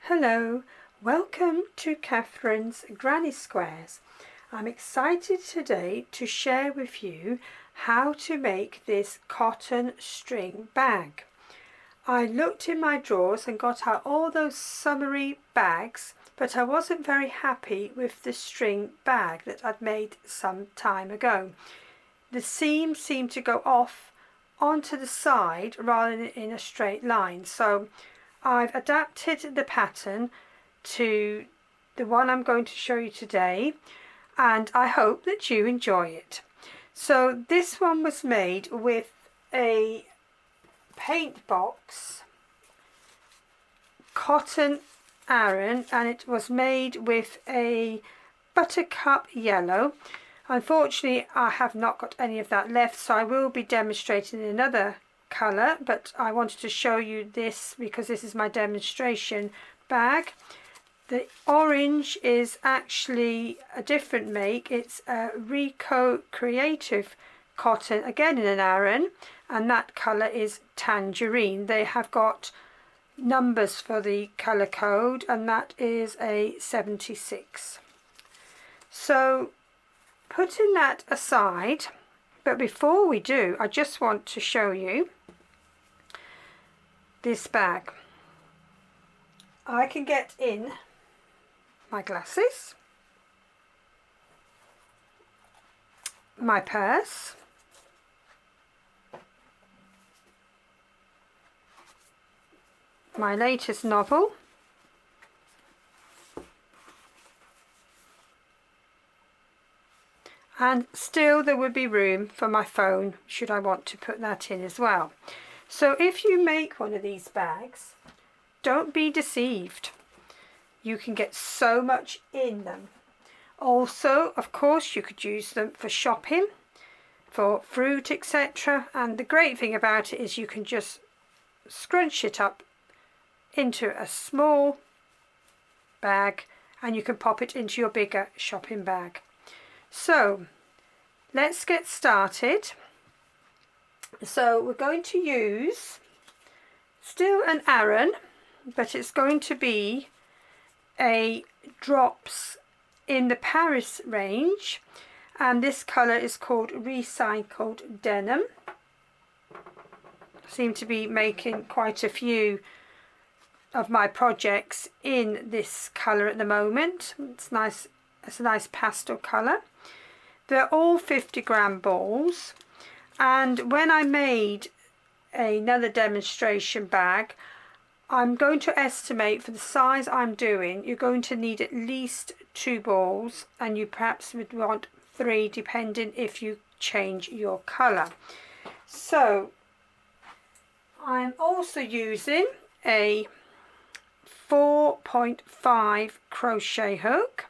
Hello, welcome to Catherine's Granny Squares. I'm excited today to share with you how to make this cotton string bag. I looked in my drawers and got out all those summery bags, but I wasn't very happy with the string bag that I'd made some time ago. The seam seemed to go off onto the side rather than in a straight line, so I've adapted the pattern to the one I'm going to show you today, and I hope that you enjoy it. So this one was made with a PAINTBOX cotton ARAN, and it was made with a buttercup yellow. Unfortunately, I have not got any of that left, so I will be demonstrating another colour, but I wanted to show you this because this is my demonstration bag. The orange is actually a different make. It's a RICO creative cotton, again in an ARAN, and that colour is tangerine. They have got numbers for the colour code, and that is a 76. So putting that aside, but before we do, I just want to show you this bag. I can get in my glasses, my purse, my latest novel, and still there would be room for my phone should I want to put that in as well. So if you make one of these bags, don't be deceived. You can get so much in them. Also, of course, you could use them for shopping, for fruit, etc. And the great thing about it is you can just scrunch it up into a small bag and you can pop it into your bigger shopping bag. So let's get started. So we're going to use still an ARAN, but it's going to be a drops in the Paris range, and this colour is called recycled denim. I seem to be making quite a few of my projects in this colour at the moment. It's nice. It's a nice pastel colour. They're all 50-gram balls, and when I made another demonstration bag, I'm going to estimate for the size I'm doing, you're going to need at least 2 balls, and you perhaps would want 3 depending if you change your colour. So I'm also using a 4.5 crochet hook,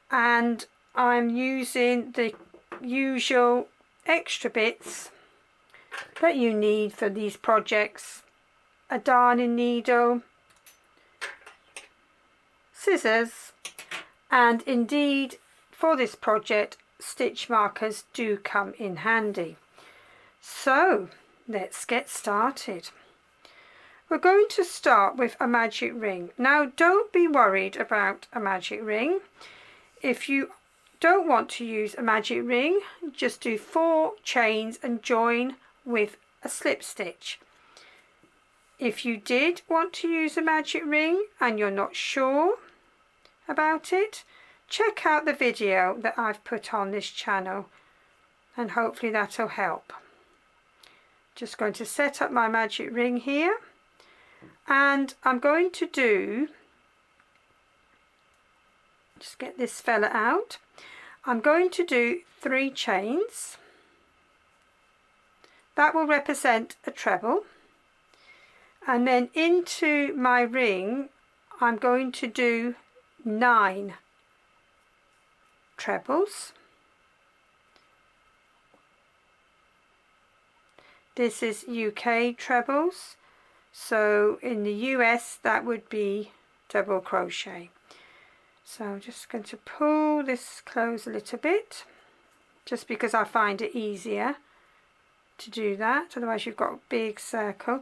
and I'm using the usual extra bits that you need for these projects: a darning needle, scissors, and indeed for this project stitch markers do come in handy. So let's get started. We're going to start with a magic ring. Now don't be worried about a magic ring. If you don't want to use a magic ring, just do 4 chains and join with a slip stitch. If you did want to use a magic ring and you're not sure about it, check out the video that I've put on this channel, and hopefully that'll help. Just going to set up my magic ring here, and I'm going to do, just get this fella out, I'm going to do 3 chains. That will represent a treble, and then into my ring I'm going to do 9 trebles. This is UK trebles, so in the US that would be double crochet. So I'm just going to pull this close a little bit, just because I find it easier to do that, otherwise you've got a big circle.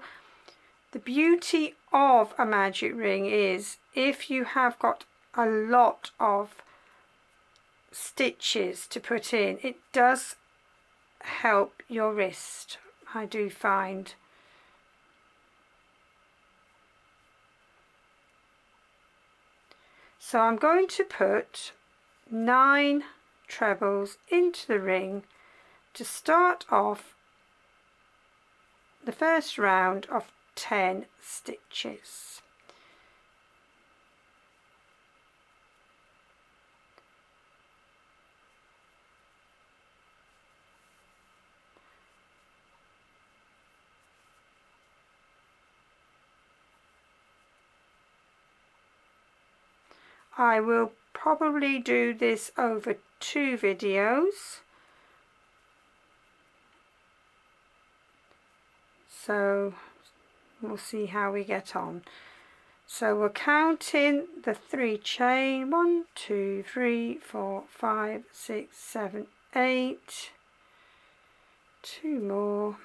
The beauty of a magic ring is if you have got a lot of stitches to put in, it does help your wrist, I do find. So I'm going to put 9 trebles into the ring to start off the first round of 10 stitches. I will probably do this over 2 videos, so we'll see how we get on. So we're counting the 3 chain, 1, 2, 3, 4, 5, 6, 7, 8, 2 more,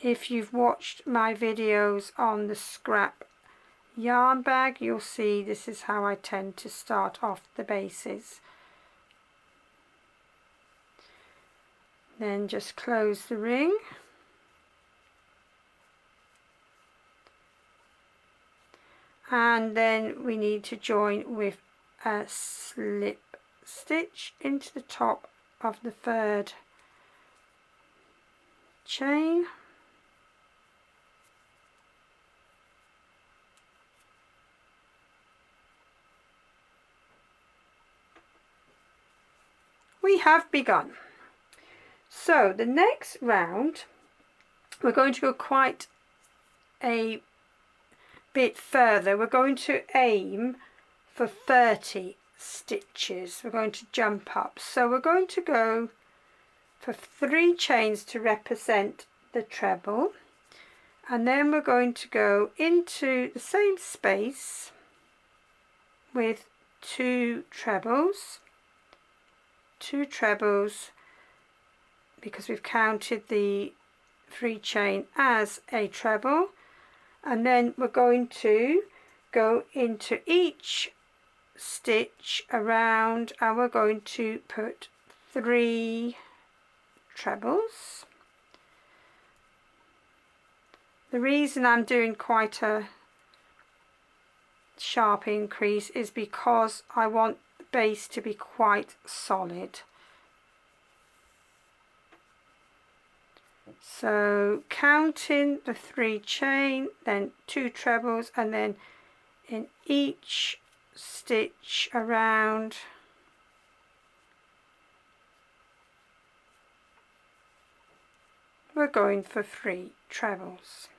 if you've watched my videos on the scrap yarn bag, you'll see this is how I tend to start off the bases. Then just close the ring. And then we need to join with a slip stitch into the top of the 3rd chain. We have begun. So the next round we're going to go quite a bit further. We're going to aim for 30 stitches. We're going to jump up. So we're going to go for 3 chains to represent the treble, and then we're going to go into the same space with 2 trebles, because we've counted the 3 chain as a treble, and then we're going to go into each stitch around and we're going to put 3 trebles. The reason I'm doing quite a sharp increase is because I want the base to be quite solid. So counting the 3 chain, then 2 trebles, and then in each stitch around we're going for 3 trebles.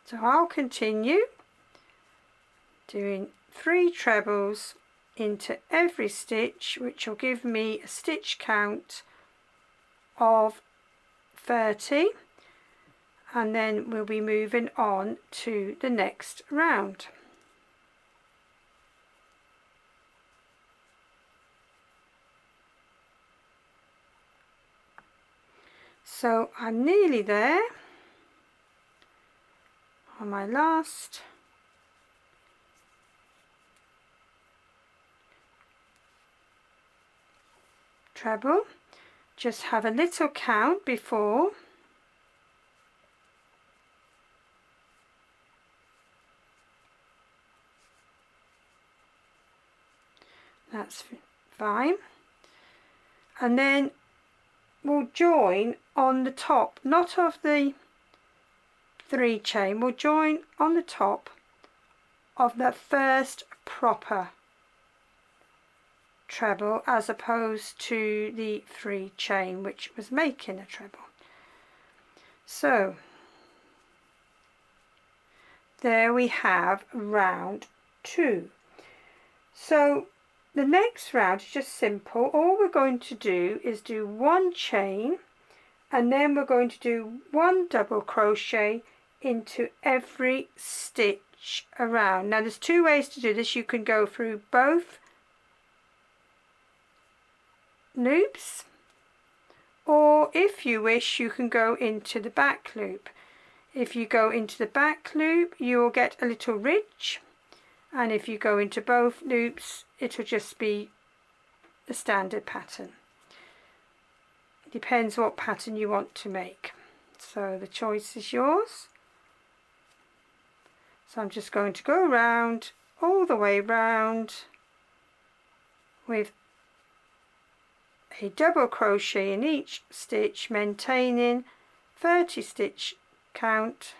So I'll continue doing 3 trebles into every stitch, which will give me a stitch count of 30, and then we'll be moving on to the next round. So I'm nearly there on my last treble. Just have a little count before. That's fine. And then we'll join on the top, not of the 3 chain, we'll join on the top of the first proper treble as opposed to the 3 chain which was making a treble. So there we have round 2. So the next round is just simple. All we're going to do is do 1 chain, and then we're going to do 1 double crochet into every stitch around. Now there's 2 ways to do this. You can go through both loops, or if you wish you can go into the back loop. If you go into the back loop you will get a little ridge, and if you go into both loops it'll just be the standard pattern. It depends what pattern you want to make, so the choice is yours. So I'm just going to go around, all the way round, with a double crochet in each stitch, maintaining 30 stitch count.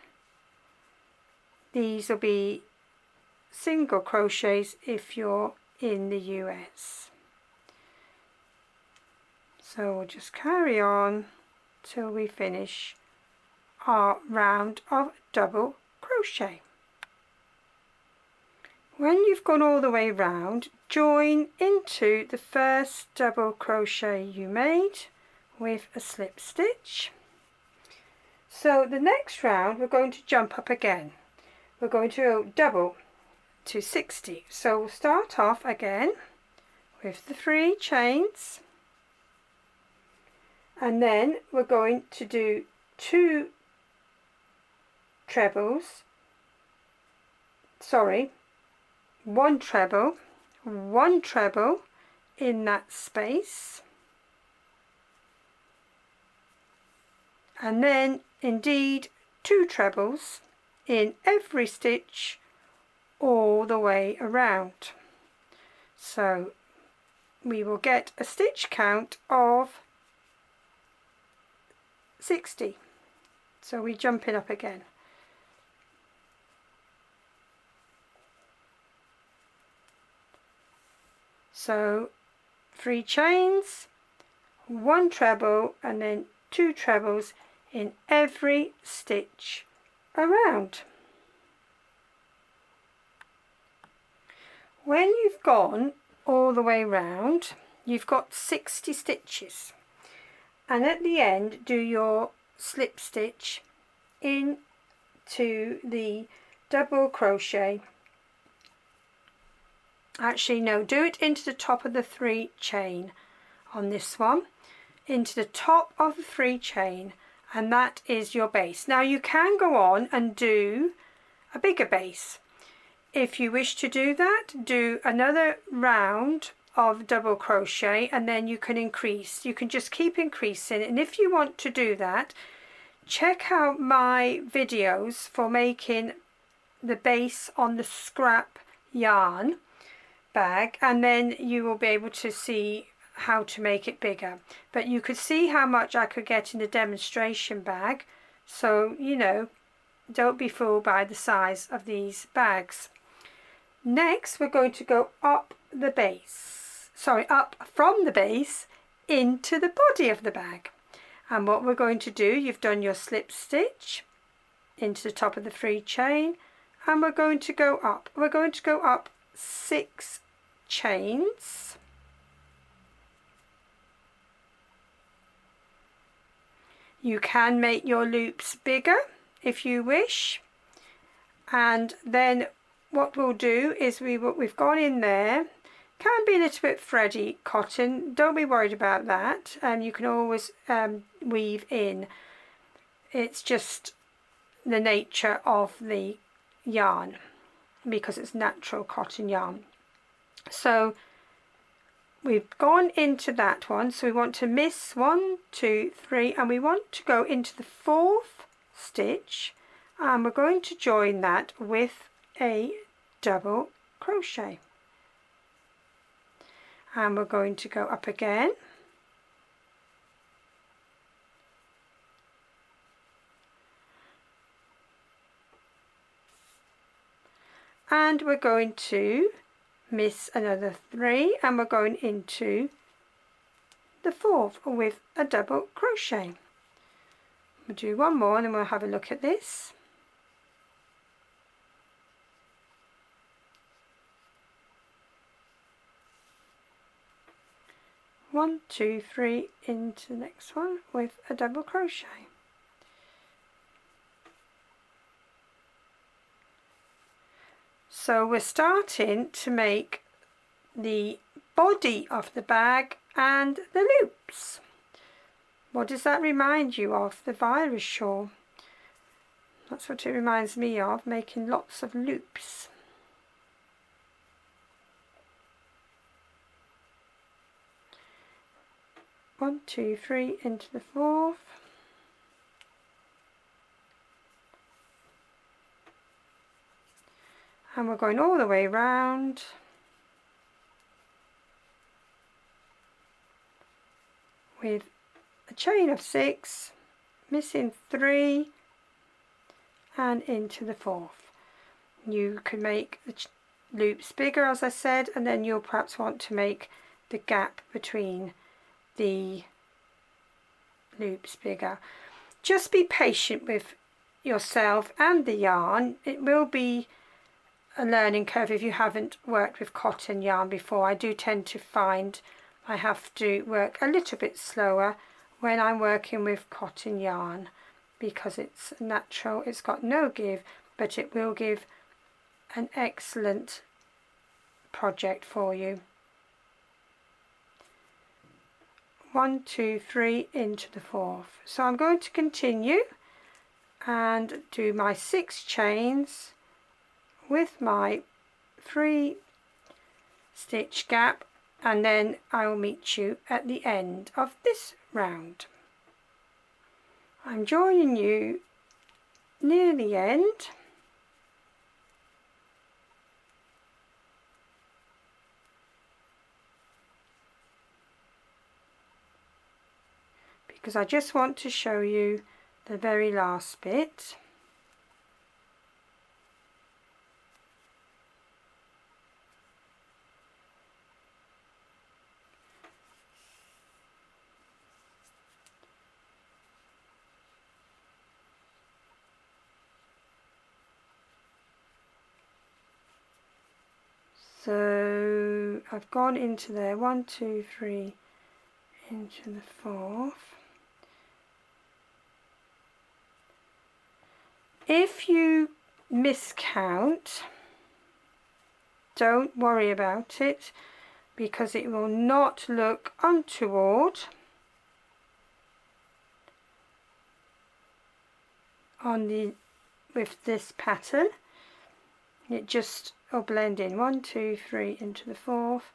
These will be single crochets if you're in the US. So we'll just carry on till we finish our round of double crochet. When you've gone all the way round, join into the first double crochet you made with a slip stitch. So the next round we're going to jump up again. We're going to go double to 60. So we'll start off again with the 3 chains, and then we're going to do 2 trebles, 1 treble, 1 treble in that space, and then indeed 2 trebles in every stitch all the way around. So we will get a stitch count of 60. So we jump it up again. So 3 chains, 1 treble, and then 2 trebles in every stitch around. When you've gone all the way round, you've got 60 stitches, and at the end do your slip stitch into the double crochet. Actually no, do it into the top of the 3 chain on this one, into the top of the 3 chain, and that is your base. Now you can go on and do a bigger base. If you wish to do that, do another round of double crochet and then you can increase. You can just keep increasing, and if you want to do that, check out my videos for making the base on the scrap yarn bag, and then you will be able to see how to make it bigger. But you could see how much I could get in the demonstration bag, so you know, don't be fooled by the size of these bags. Next we're going to go up the base, up from the base into the body of the bag. And what we're going to do, you've done your slip stitch into the top of the 3 chain, and we're going to go up. We're going to go up 6 chains, you can make your loops bigger if you wish, and then what we'll do is we've gone in there, can be a little bit thready cotton, don't be worried about that, you can always weave in, it's just the nature of the yarn because it's natural cotton yarn. So we've gone into that one, so we want to miss 1, 2, 3, and we want to go into the 4th stitch, and we're going to join that with a double crochet, and we're going to go up again, and we're going to miss another 3, and we're going into the 4th with a double crochet. We'll do one more and then we'll have a look at this. 1, 2, 3 into the next one with a double crochet. So we're starting to make the body of the bag and the loops. What does that remind you of? The virus shawl. That's what it reminds me of, making lots of loops. One, 2, 3 into the fourth. And we're going all the way round. With a chain of 6, missing 3, and into the fourth. You can make the loops bigger, as I said, and then you'll perhaps want to make the gap between the loops bigger. Just be patient with yourself and the yarn. It will be a learning curve if you haven't worked with cotton yarn before. I do tend to find I have to work a little bit slower when I'm working with cotton yarn because it's natural, it's got no give, but it will give an excellent project for you. 1, 2, 3 into the fourth. So I'm going to continue and do my 6 chains with my 3 stitch gap, and then I will meet you at the end of this round. I'm joining you near the end. Because I just want to show you the very last bit. So I've gone into there, 1, 2, 3 into the fourth. If you miscount, don't worry about it because it will not look untoward with this pattern. It just will blend in. 1, 2, 3 into the fourth.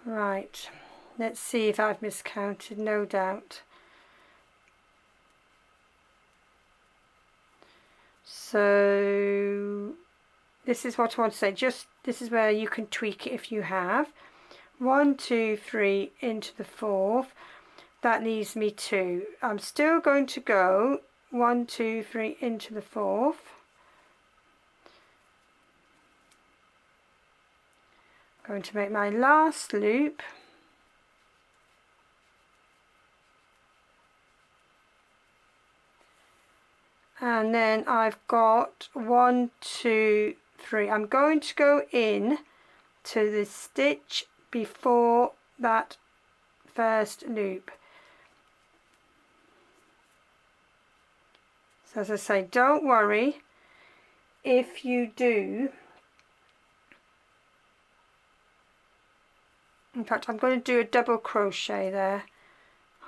Right, let's see if I've miscounted, no doubt. So this is what I want to say, just this is where you can tweak it if you have. 1, 2, 3 into the fourth. That leaves me 2. I'm still going to go 1, 2, 3 into the fourth. I'm going to make my last loop. And then I've got 1, 2, 3. I'm going to go in to the stitch before that first loop. So as I say, don't worry if you do. In fact, I'm going to do a double crochet there.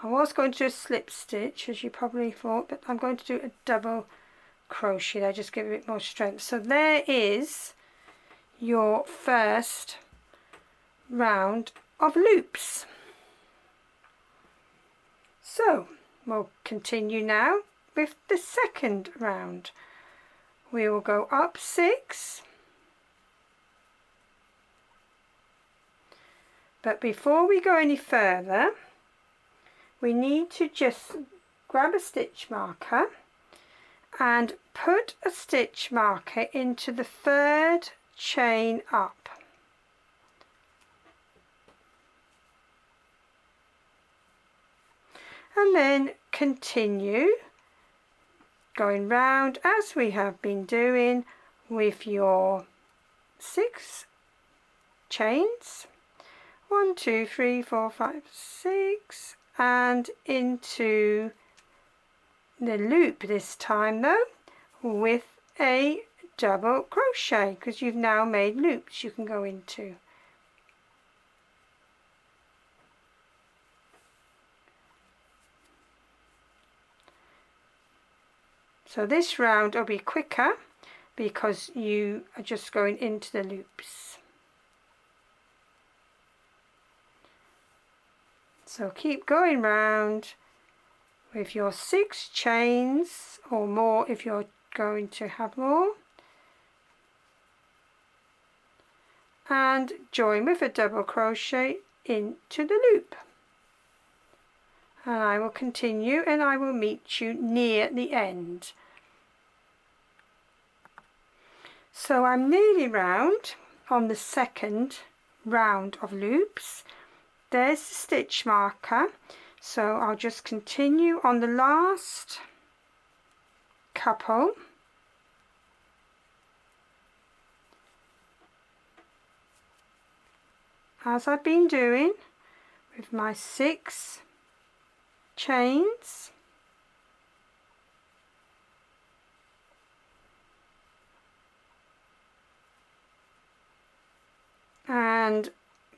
I was going to do a slip stitch, as you probably thought, but I'm going to do a double crochet there, just give it a bit more strength. So there is your first round of loops. So we'll continue now with the second round. We will go up 6. But before we go any further, we need to just grab a stitch marker and put a stitch marker into the 3rd chain up. And then continue going round as we have been doing with your 6 chains, 1 2 3 4 5 6, and into the loop this time though with a double crochet, because you've now made loops you can go into. So this round will be quicker because you are just going into the loops. So keep going round with your 6 chains or more if you're going to have more, and join with a double crochet into the loop. And I will continue and I will meet you near the end. So I'm nearly round on the second round of loops. There's the stitch marker, so I'll just continue on the last couple. As I've been doing with my 6 chains, and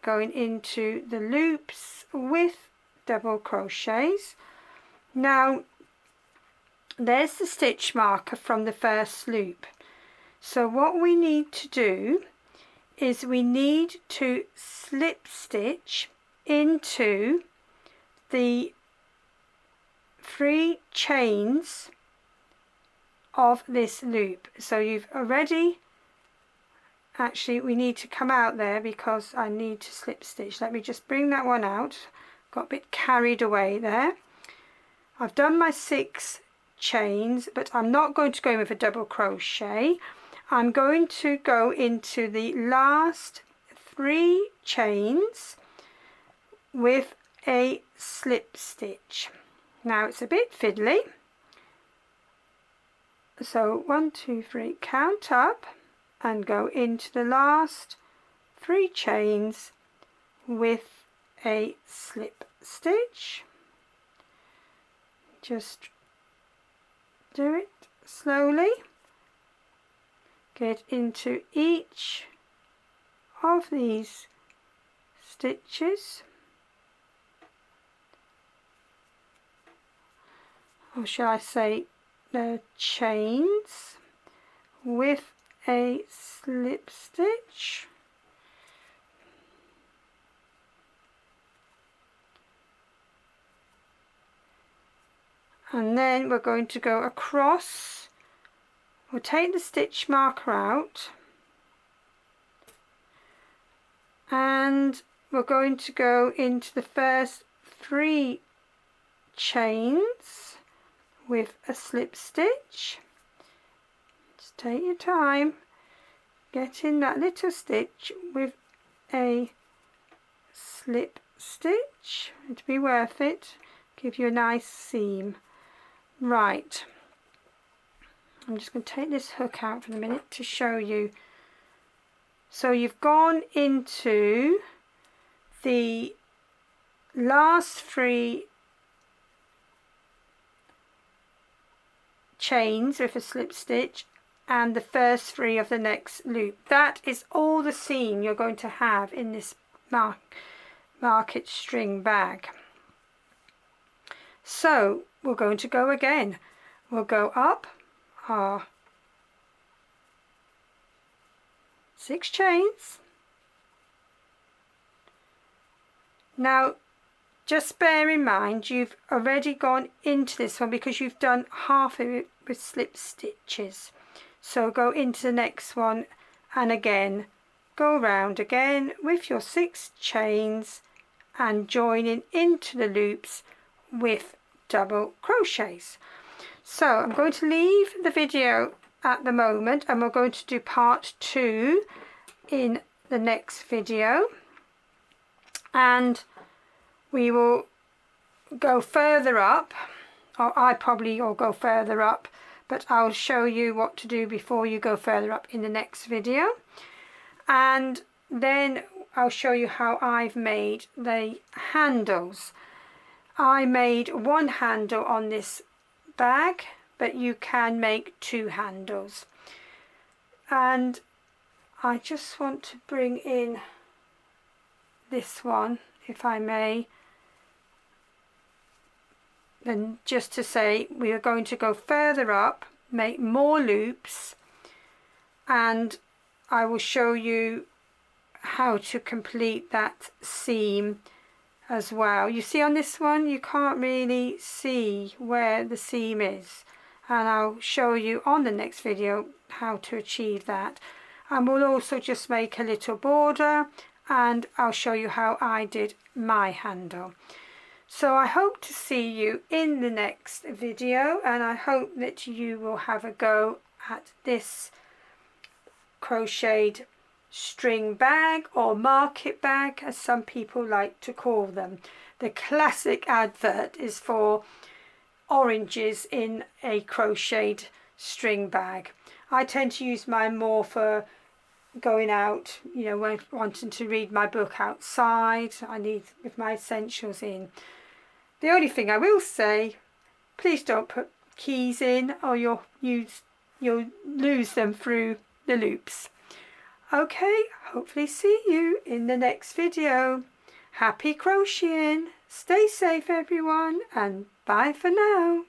going into the loops with double crochets. Now there's the stitch marker from the first loop, so what we need to do is we need to slip stitch into the 3 chains of this loop. So you've already, actually we need to come out there because I need to slip stitch. Let me just bring that one out. Got a bit carried away there. I've done my 6 chains, but I'm not going to go in with a double crochet. I'm going to go into the last 3 chains with a slip stitch. Now it's a bit fiddly, so 1 2 3, count up and go into the last 3 chains with a slip stitch. Just do it slowly. Get into each of these stitches, or shall I say the chains, with a slip stitch. And then we're going to go across. We'll take the stitch marker out and we're going to go into the first 3 chains with a slip stitch. Just take your time, get in that little stitch with a slip stitch. It'll be worth it, give you a nice seam. Right, I'm just going to take this hook out for a minute to show you. So you've gone into the last 3 chains with a slip stitch and the first 3 of the next loop. That is all the seam you're going to have in this market string bag. So we're going to go again. We'll go up our 6 chains. Now just bear in mind you've already gone into this one because you've done half of it with slip stitches. So go into the next one and again go around again with your 6 chains and joining into the loops with double crochets. So I'm going to leave the video at the moment and we're going to do part 2 in the next video, and we will go further up, or I probably will go further up, but I'll show you what to do before you go further up in the next video. And then I'll show you how I've made the handles. I made one handle on this bag, but you can make 2 handles. And I just want to bring in this one, if I may. Then just to say, we are going to go further up, make more loops, and I will show you how to complete that seam as well. You see on this one, you can't really see where the seam is, and I'll show you on the next video how to achieve that. And we'll also just make a little border, and I'll show you how I did my handle. So I hope to see you in the next video, and I hope that you will have a go at this crocheted string bag, or market bag as some people like to call them. The classic advert is for oranges in a crocheted string bag. I tend to use mine more for going out, you know, when wanting to read my book outside. I need with my essentials in. The only thing I will say, please don't put keys in, or you'll lose them through the loops. Okay, hopefully see you in the next video. Happy crocheting, stay safe everyone, and bye for now.